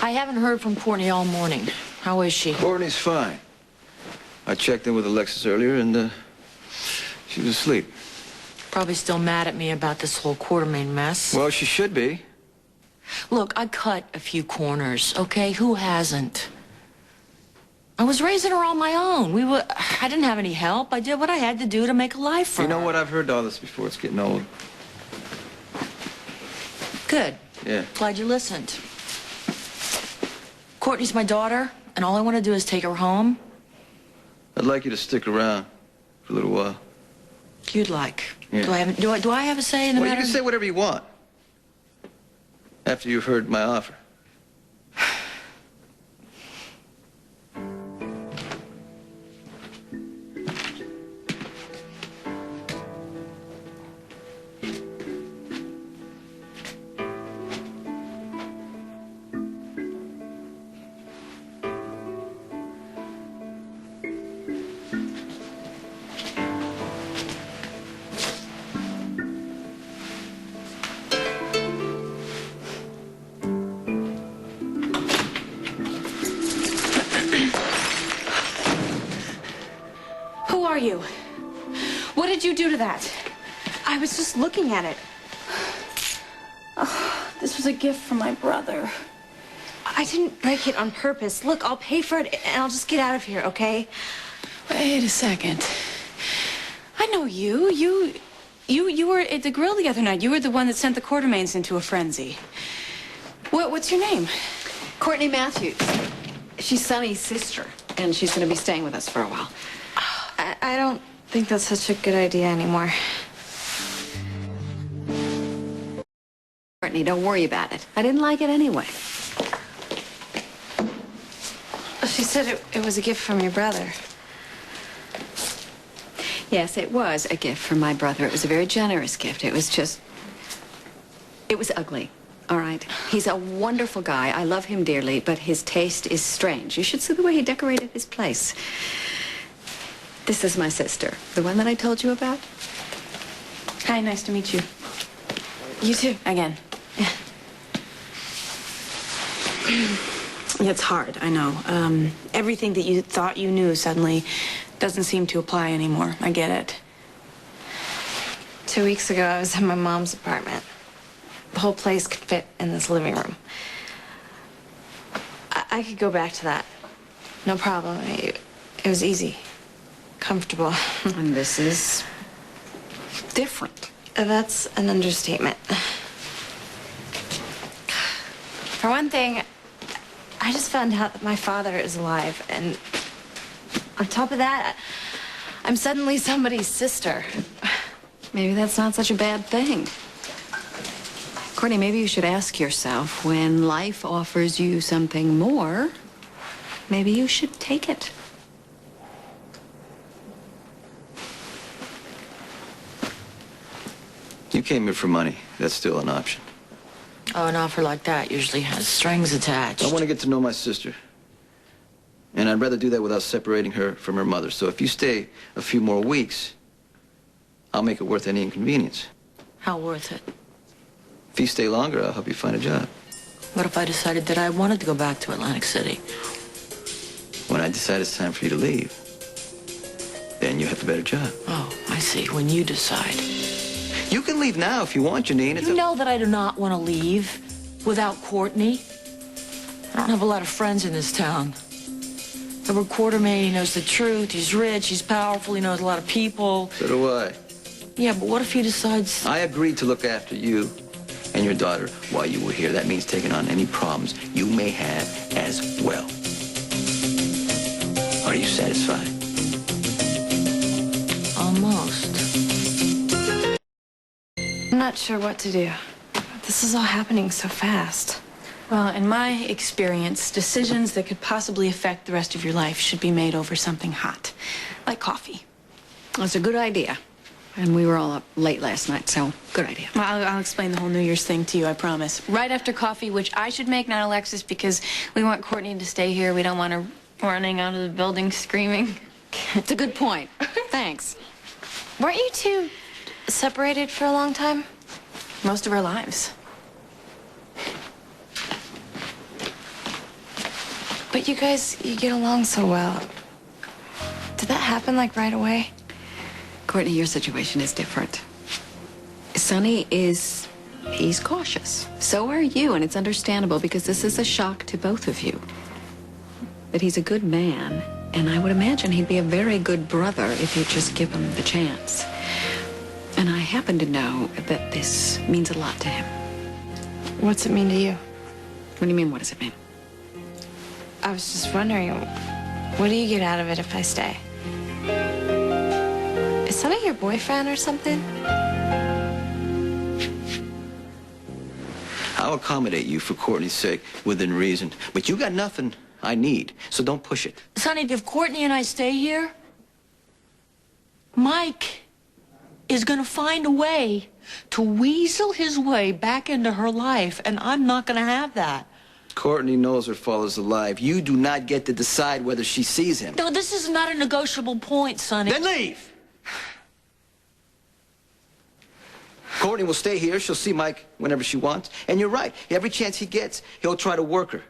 I haven't heard from Courtney all morning. How is she? Courtney's fine. I checked in with Alexis earlier, and she was asleep. Probably still mad at me about this whole Quartermain mess. Well, she should be. Look, I cut a few corners, okay? Who hasn't? I was raising her on my own. I didn't have any help. I did what I had to do to make a life for her. You know what? I've heard all this before. It's getting old. Good. Yeah. Glad you listened. Courtney's my daughter, and all I want to do is take her home. I'd like you to stick around for a little while. You'd like. Yeah. Do I have a say in the matter? Well, you can say whatever you want after you've heard my offer. Who are you? What did you do to that? I was just looking at it. Oh, this was a gift from my brother. I didn't break it on purpose. Look, I'll pay for it and I'll just get out of here, okay? Wait a second. I know you. You were at the grill the other night. You were the one that sent the Quartermains into a frenzy. What's your name? Courtney Matthews. She's Sonny's sister, and she's going to be staying with us for a while. I don't think that's such a good idea anymore. Courtney, don't worry about it. I didn't like it anyway. She said it was a gift from your brother. Yes, it was a gift from my brother. It was a very generous gift. It was ugly, all right? He's a wonderful guy. I love him dearly, but his taste is strange. You should see the way he decorated his place. This is my sister, the one that I told you about. Hi, nice to meet you. You too. Again. Yeah. It's hard, I know. Everything that you thought you knew suddenly doesn't seem to apply anymore. I get it. 2 weeks ago, I was in my mom's apartment. The whole place could fit in this living room. I could go back to that. No problem. It was easy. Comfortable. And this is different. That's an understatement. For one thing, I just found out that my father is alive, and on top of that, I'm suddenly somebody's sister. Maybe that's not such a bad thing. Courtney, maybe you should ask yourself, when life offers you something more, maybe you should take it. You came here for money. That's still an option. Oh, an offer like that usually has strings attached. I want to get to know my sister. And I'd rather do that without separating her from her mother. So if you stay a few more weeks, I'll make it worth any inconvenience. How worth it? If you stay longer, I'll help you find a job. What if I decided that I wanted to go back to Atlantic City? When I decide it's time for you to leave, then you have a better job. Oh, I see. When you decide. You can leave now if you want, Janine. You know that I do not want to leave without Courtney. I don't have a lot of friends in this town. Edward Quartermain, he knows the truth. He's rich, he's powerful, he knows a lot of people. So do I. Yeah, but what if he decides... I agreed to look after you and your daughter while you were here. That means taking on any problems you may have as well. Are you satisfied? Almost. I'm not sure what to do. This is all happening so fast. Well, in my experience, decisions that could possibly affect the rest of your life should be made over something hot, like coffee. That's a good idea. And we were all up late last night, so good idea. Well, I'll explain the whole New Year's thing to you, I promise. Right after coffee, which I should make, not Alexis, because we want Courtney to stay here. We don't want her running out of the building screaming. It's a good point. Thanks. Weren't you two separated for a long time? Most of our lives. But you guys, you get along so well. Did that happen, like, right away? Courtney, your situation is different. Sonny he's cautious. So are you, and it's understandable because this is a shock to both of you. But he's a good man, and I would imagine he'd be a very good brother if you just give him the chance. And I happen to know that this means a lot to him. What's it mean to you? What do you mean, what does it mean? I was just wondering, what do you get out of it if I stay? Is Sonny your boyfriend or something? I'll accommodate you for Courtney's sake within reason. But you got nothing I need, so don't push it. Sonny, if Courtney and I stay here, Mike is going to find a way to weasel his way back into her life, and I'm not going to have that. Courtney knows her father's alive. You do not get to decide whether she sees him. No, this is not a negotiable point, Sonny. Then leave! Courtney will stay here. She'll see Mike whenever she wants. And you're right. Every chance he gets, he'll try to work her.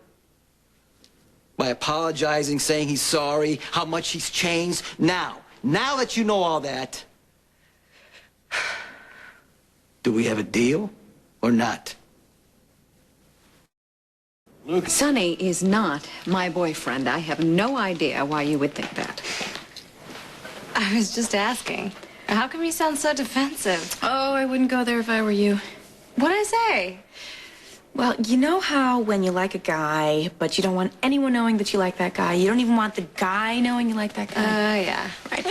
By apologizing, saying he's sorry, how much he's changed. Now that you know all that, do we have a deal or not? Luke. Sonny is not my boyfriend. I have no idea why you would think that. I was just asking. How come you sound so defensive? Oh, I wouldn't go there if I were you. What'd I say? Well, you know how when you like a guy, but you don't want anyone knowing that you like that guy, you don't even want the guy knowing you like that guy? Yeah. Right.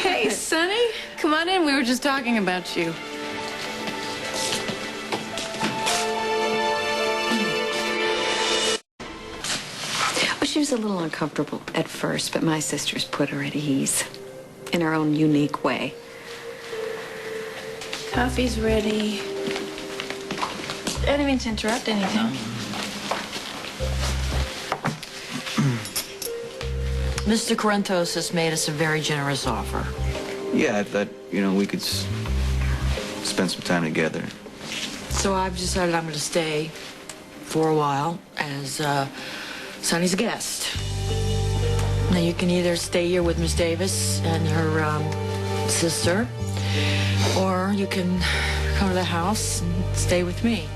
Hey, Sonny, come on in. We were just talking about you. She was a little uncomfortable at first, but my sisters put her at ease in her own unique way. Coffee's ready. I didn't mean to interrupt anything. Mr. Corentos has made us a very generous offer. Yeah, I thought, we could spend some time together. So I've decided I'm going to stay for a while as Sonny's guest. Now you can either stay here with Miss Davis and her sister, or you can come to the house and stay with me.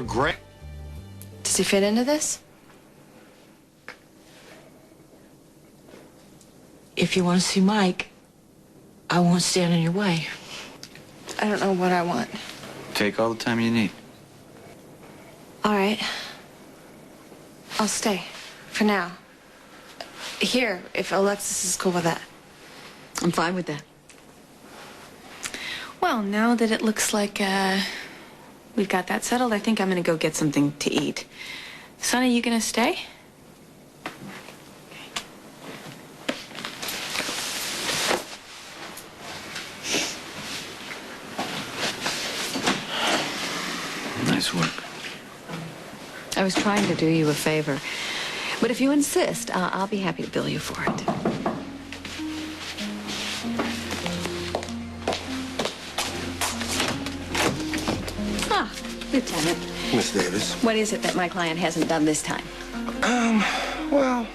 Great. Does he fit into this? If you want to see Mike, I won't stand in your way. I don't know what I want. Take all the time you need. All right. I'll stay. For now. Here, if Alexis is cool with that. I'm fine with that. Well, now that it looks like we've got that settled, I think I'm gonna go get something to eat. Sonny, you gonna stay? Nice work. I was trying to do you a favor. But if you insist, I'll be happy to bill you for it. Ah, Lieutenant. Miss Davis. What is it that my client hasn't done this time? Well,